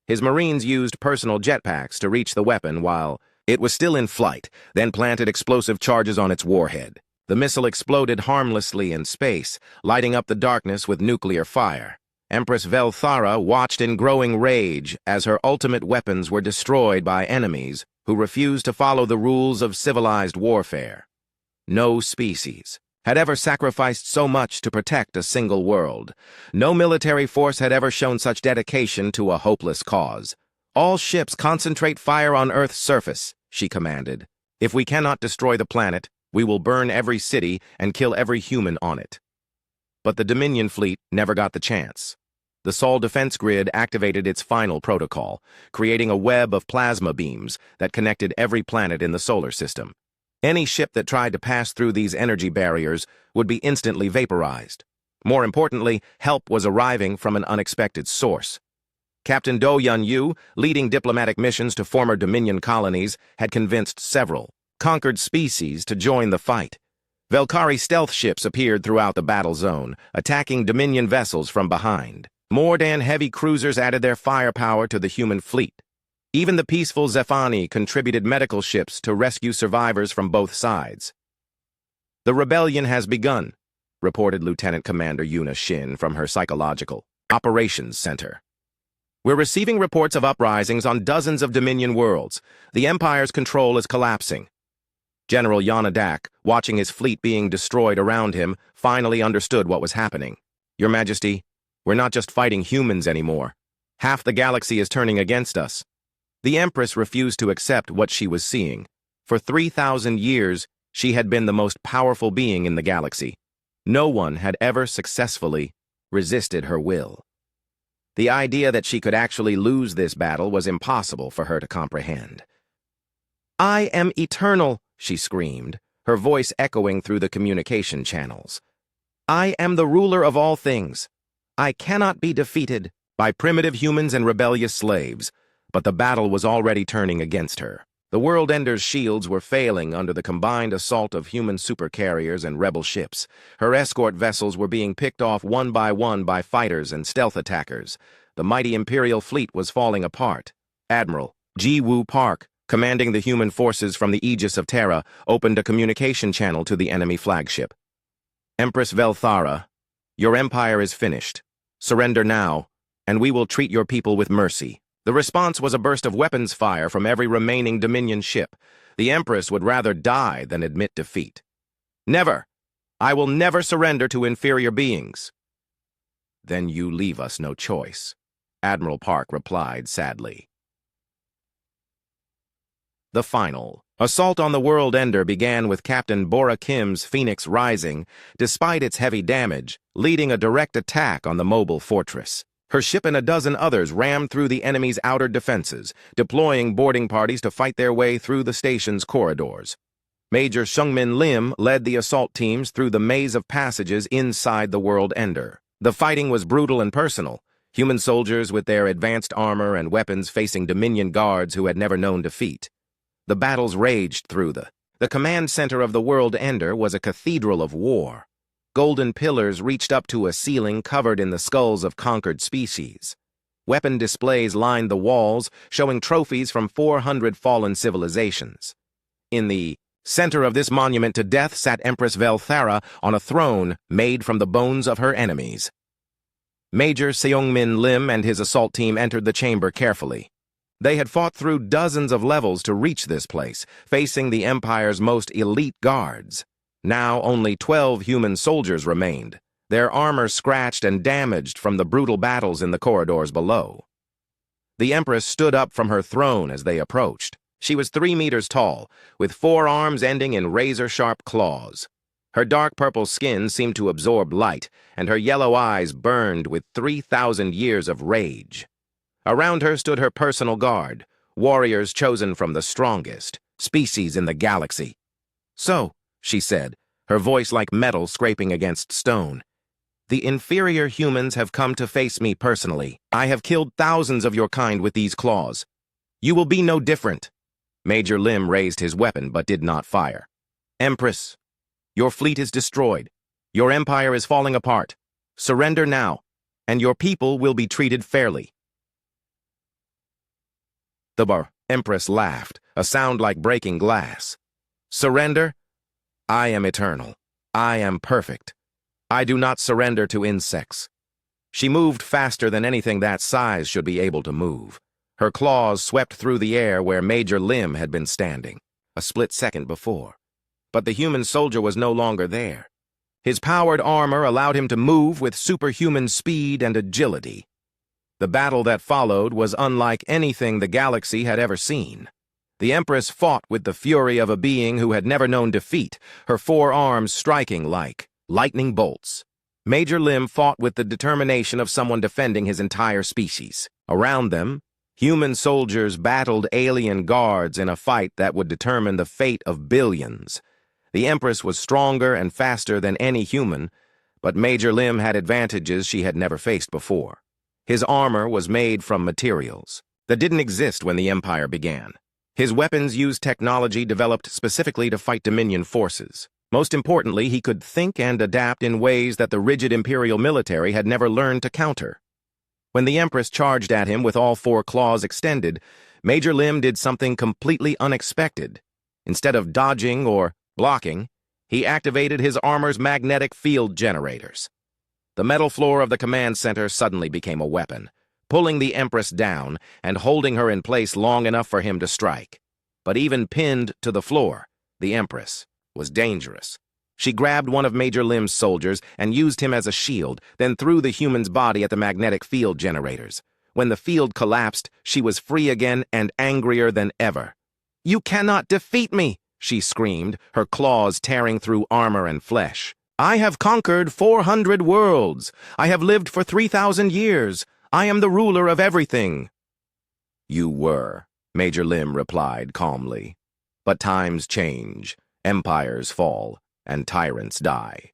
S1: His Marines used personal jetpacks to reach the weapon while it was still in flight, then planted explosive charges on its warhead. The missile exploded harmlessly in space, lighting up the darkness with nuclear fire. Empress Velthara watched in growing rage as her ultimate weapons were destroyed by enemies who refused to follow the rules of civilized warfare. No species had ever sacrificed so much to protect a single world. No military force had ever shown such dedication to a hopeless cause. "All ships concentrate fire on Earth's surface," she commanded. "If we cannot destroy the planet, we will burn every city and kill every human on it." But the Dominion fleet never got the chance. The Sol defense grid activated its final protocol, creating a web of plasma beams that connected every planet in the solar system. Any ship that tried to pass through these energy barriers would be instantly vaporized. More importantly, help was arriving from an unexpected source. Captain Do Yun-yu, leading diplomatic missions to former Dominion colonies, had convinced several conquered species to join the fight. Velkari stealth ships appeared throughout the battle zone, attacking Dominion vessels from behind. Mordan heavy cruisers added their firepower to the human fleet. Even the peaceful Zephani contributed medical ships to rescue survivors from both sides. "The rebellion has begun," reported Lieutenant Commander Yuna Shin from her Psychological Operations Center. "We're receiving reports of uprisings on dozens of Dominion worlds. The Empire's control is collapsing." General Yanadak, watching his fleet being destroyed around him, finally understood what was happening. "Your Majesty, we're not just fighting humans anymore. Half the galaxy is turning against us." The Empress refused to accept what she was seeing. For 3,000 years, she had been the most powerful being in the galaxy. No one had ever successfully resisted her will. The idea that she could actually lose this battle was impossible for her to comprehend. "I am eternal," she screamed, her voice echoing through the communication channels. "I am the ruler of all things. I cannot be defeated by primitive humans and rebellious slaves." But the battle was already turning against her. The World Ender's shields were failing under the combined assault of human supercarriers and rebel ships. Her escort vessels were being picked off one by fighters and stealth attackers. The mighty Imperial fleet was falling apart. Admiral Ji Woo Park, commanding the human forces from the Aegis of Terra, opened a communication channel to the enemy flagship. "Empress Velthara, your empire is finished. Surrender now, and we will treat your people with mercy." The response was a burst of weapons fire from every remaining Dominion ship. The Empress would rather die than admit defeat. "Never! I will never surrender to inferior beings." "Then you leave us no choice," Admiral Park replied sadly. The final assault on the World Ender began with Captain Bora Kim's Phoenix Rising, despite its heavy damage, leading a direct attack on the mobile fortress. Her ship and a dozen others rammed through the enemy's outer defenses, deploying boarding parties to fight their way through the station's corridors. Major Sung-min Lim led the assault teams through the maze of passages inside the World Ender. The fighting was brutal and personal, human soldiers with their advanced armor and weapons facing Dominion guards who had never known defeat. The battles raged through the command center of the World Ender was a cathedral of war. Golden pillars reached up to a ceiling covered in the skulls of conquered species. Weapon displays lined the walls, showing trophies from 400 fallen civilizations. In the center of this monument to death sat Empress Velthara on a throne made from the bones of her enemies. Major Seungmin Lim and his assault team entered the chamber carefully. They had fought through dozens of levels to reach this place, facing the Empire's most elite guards. Now only 12 human soldiers remained, their armor scratched and damaged from the brutal battles in the corridors below. The Empress stood up from her throne as they approached. She was 3 meters tall, with 4 arms ending in razor-sharp claws. Her dark purple skin seemed to absorb light, and her yellow eyes burned with 3,000 years of rage. Around her stood her personal guard, warriors chosen from the strongest species in the galaxy. "So," she said, her voice like metal scraping against stone, "the inferior humans have come to face me personally. I have killed thousands of your kind with these claws. You will be no different." Major Lim raised his weapon but did not fire. "Empress, your fleet is destroyed. Your empire is falling apart. Surrender now, and your people will be treated fairly." The Empress laughed, a sound like breaking glass. "Surrender? I am eternal. I am perfect. I do not surrender to insects." She moved faster than anything that size should be able to move. Her claws swept through the air where Major Lim had been standing, a split second before. But the human soldier was no longer there. His powered armor allowed him to move with superhuman speed and agility. The battle that followed was unlike anything the galaxy had ever seen. The Empress fought with the fury of a being who had never known defeat, her 4 arms striking like lightning bolts. Major Lim fought with the determination of someone defending his entire species. Around them, human soldiers battled alien guards in a fight that would determine the fate of billions. The Empress was stronger and faster than any human, but Major Lim had advantages she had never faced before. His armor was made from materials that didn't exist when the Empire began. His weapons used technology developed specifically to fight Dominion forces. Most importantly, he could think and adapt in ways that the rigid Imperial military had never learned to counter. When the Empress charged at him with all 4 claws extended, Major Lim did something completely unexpected. Instead of dodging or blocking, he activated his armor's magnetic field generators. The metal floor of the command center suddenly became a weapon, pulling the Empress down and holding her in place long enough for him to strike. But even pinned to the floor, the Empress was dangerous. She grabbed one of Major Lim's soldiers and used him as a shield, then threw the human's body at the magnetic field generators. When the field collapsed, she was free again and angrier than ever. "You cannot defeat me!" she screamed, her claws tearing through armor and flesh. "I have conquered 400 worlds. I have lived for 3,000 years. I am the ruler of everything." "You were," Major Lim replied calmly. "But times change, empires fall, and tyrants die."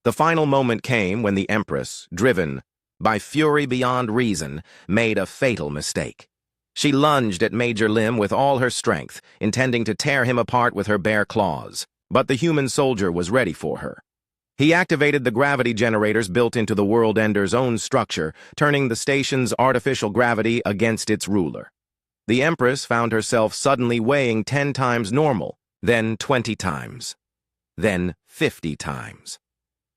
S1: The final moment came when the Empress, driven by fury beyond reason, made a fatal mistake. She lunged at Major Lim with all her strength, intending to tear him apart with her bare claws. But the human soldier was ready for her. He activated the gravity generators built into the World Ender's own structure, turning the station's artificial gravity against its ruler. The Empress found herself suddenly weighing 10 times normal, then 20 times, then 50 times.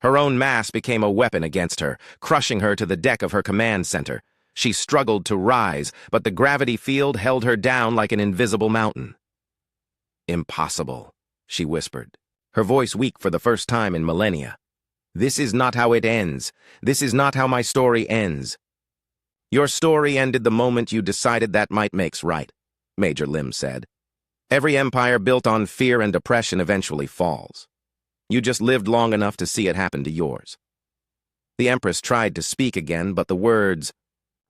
S1: Her own mass became a weapon against her, crushing her to the deck of her command center. She struggled to rise, but the gravity field held her down like an invisible mountain. "Impossible," she whispered, her voice weak for the first time in millennia. "This is not how it ends. This is not how my story ends." "Your story ended the moment you decided that might makes right," Major Lim said. "Every empire built on fear and oppression eventually falls. You just lived long enough to see it happen to yours." The Empress tried to speak again, but the words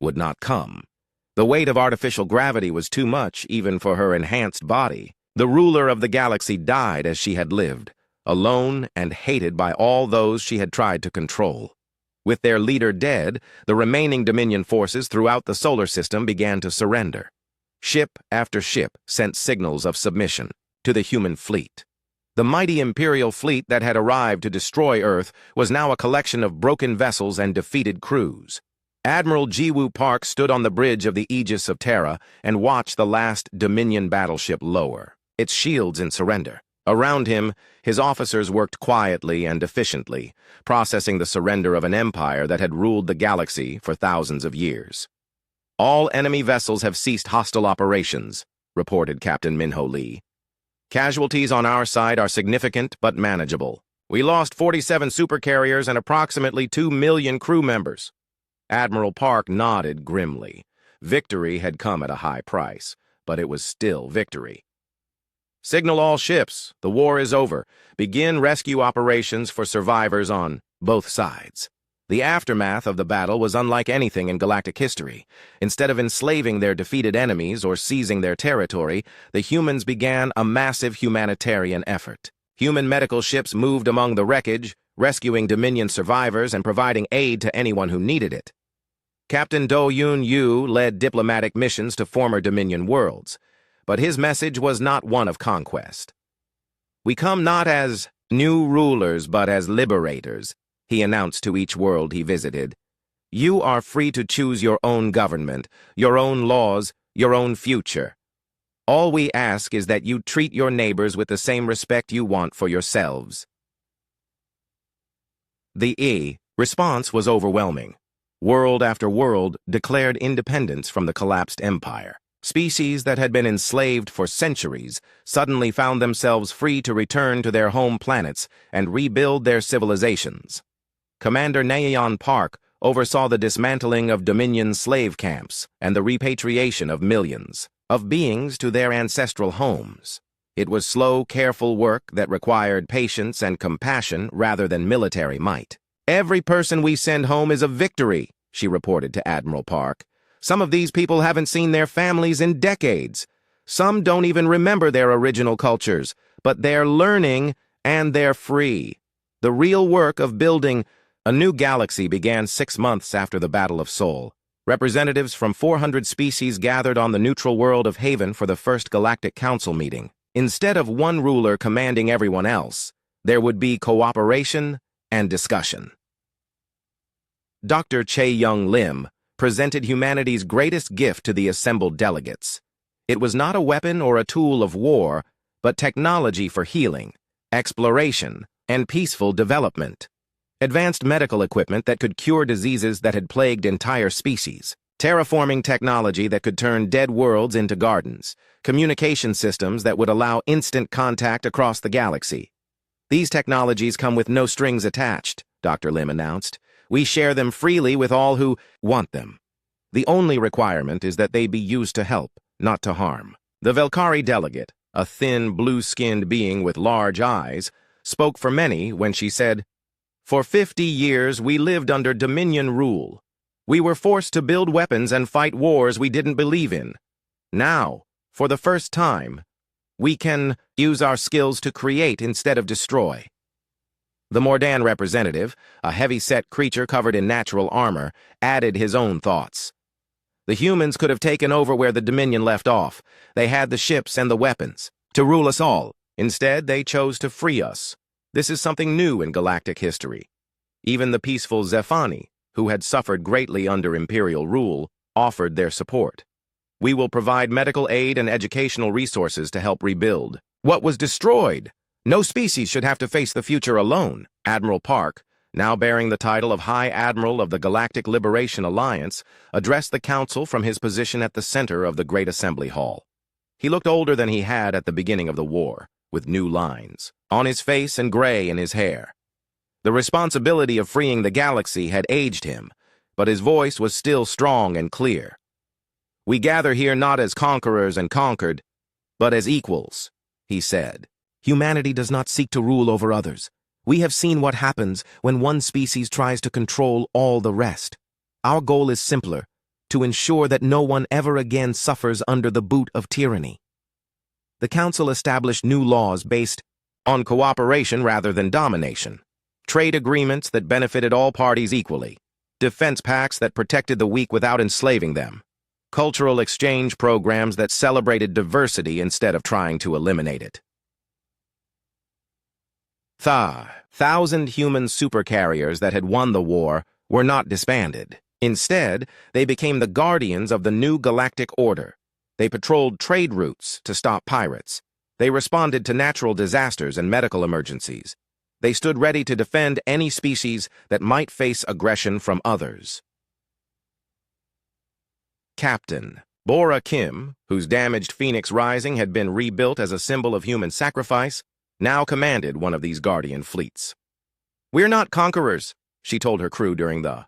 S1: would not come. The weight of artificial gravity was too much, even for her enhanced body. The ruler of the galaxy died as she had lived, alone and hated by all those she had tried to control. With their leader dead, the remaining Dominion forces throughout the solar system began to surrender. Ship after ship sent signals of submission to the human fleet. The mighty Imperial fleet that had arrived to destroy Earth was now a collection of broken vessels and defeated crews. Admiral Jiwoo Park stood on the bridge of the Aegis of Terra and watched the last Dominion battleship lower, its shields in surrender. Around him, his officers worked quietly and efficiently, processing the surrender of an empire that had ruled the galaxy for thousands of years. "All enemy vessels have ceased hostile operations," reported Captain Minho Lee. "Casualties on our side are significant but manageable. We lost 47 supercarriers and approximately 2 million crew members." Admiral Park nodded grimly. Victory had come at a high price, but it was still victory. "Signal all ships. The war is over. Begin rescue operations for survivors on both sides." The aftermath of the battle was unlike anything in galactic history. Instead of enslaving their defeated enemies or seizing their territory, the humans began a massive humanitarian effort. Human medical ships moved among the wreckage, rescuing Dominion survivors and providing aid to anyone who needed it. Captain Do-Yoon Yu led diplomatic missions to former Dominion worlds, but his message was not one of conquest. "We come not as new rulers, but as liberators," he announced to each world he visited. "You are free to choose your own government, your own laws, your own future. All we ask is that you treat your neighbors with the same respect you want for yourselves." The response was overwhelming. World after world declared independence from the collapsed empire. Species that had been enslaved for centuries suddenly found themselves free to return to their home planets and rebuild their civilizations. Commander Naeon Park oversaw the dismantling of Dominion slave camps and the repatriation of millions of beings to their ancestral homes. It was slow, careful work that required patience and compassion rather than military might. "Every person we send home is a victory," she reported to Admiral Park. "Some of these people haven't seen their families in decades. Some don't even remember their original cultures, but they're learning and they're free." The real work of building a new galaxy began 6 months after the Battle of Sol. Representatives from 400 species gathered on the neutral world of Haven for the first Galactic Council meeting. Instead of one ruler commanding everyone else, there would be cooperation and discussion. Dr. Chae-Young Lim presented humanity's greatest gift to the assembled delegates. It was not a weapon or a tool of war, but technology for healing, exploration, and peaceful development. Advanced medical equipment that could cure diseases that had plagued entire species. Terraforming technology that could turn dead worlds into gardens. Communication systems that would allow instant contact across the galaxy. "These technologies come with no strings attached," Dr. Lim announced. "We share them freely with all who want them. The only requirement is that they be used to help, not to harm." The Velkari delegate, a thin, blue-skinned being with large eyes, spoke for many when she said, "For 50 years we lived under Dominion rule. We were forced to build weapons and fight wars we didn't believe in. Now, for the first time, we can use our skills to create instead of destroy." The Mordan representative, a heavy-set creature covered in natural armor, added his own thoughts. "The humans could have taken over where the Dominion left off. They had the ships and the weapons to rule us all. Instead, they chose to free us. This is something new in galactic history. Even the peaceful Zephani, who had suffered greatly under Imperial rule, offered their support. We will provide medical aid and educational resources to help rebuild what was destroyed. No species should have to face the future alone." Admiral Park, now bearing the title of High Admiral of the Galactic Liberation Alliance, addressed the Council from his position at the center of the Great Assembly Hall. He looked older than he had at the beginning of the war, with new lines on his face and gray in his hair. The responsibility of freeing the galaxy had aged him, but his voice was still strong and clear. "We gather here not as conquerors and conquered, but as equals," he said. "Humanity does not seek to rule over others. We have seen what happens when one species tries to control all the rest. Our goal is simpler, to ensure that no one ever again suffers under the boot of tyranny." The Council established new laws based on cooperation rather than domination. Trade agreements that benefited all parties equally. Defense pacts that protected the weak without enslaving them. Cultural exchange programs that celebrated diversity instead of trying to eliminate it. 1,000 human supercarriers that had won the war were not disbanded. Instead, they became the guardians of the new galactic order. They patrolled trade routes to stop pirates, They responded to natural disasters and medical emergencies. They stood ready to defend any species that might face aggression from others. Captain Bora Kim, whose damaged Phoenix Rising had been rebuilt as a symbol of human sacrifice, now commanded one of these Guardian fleets. "We're not conquerors," she told her crew during the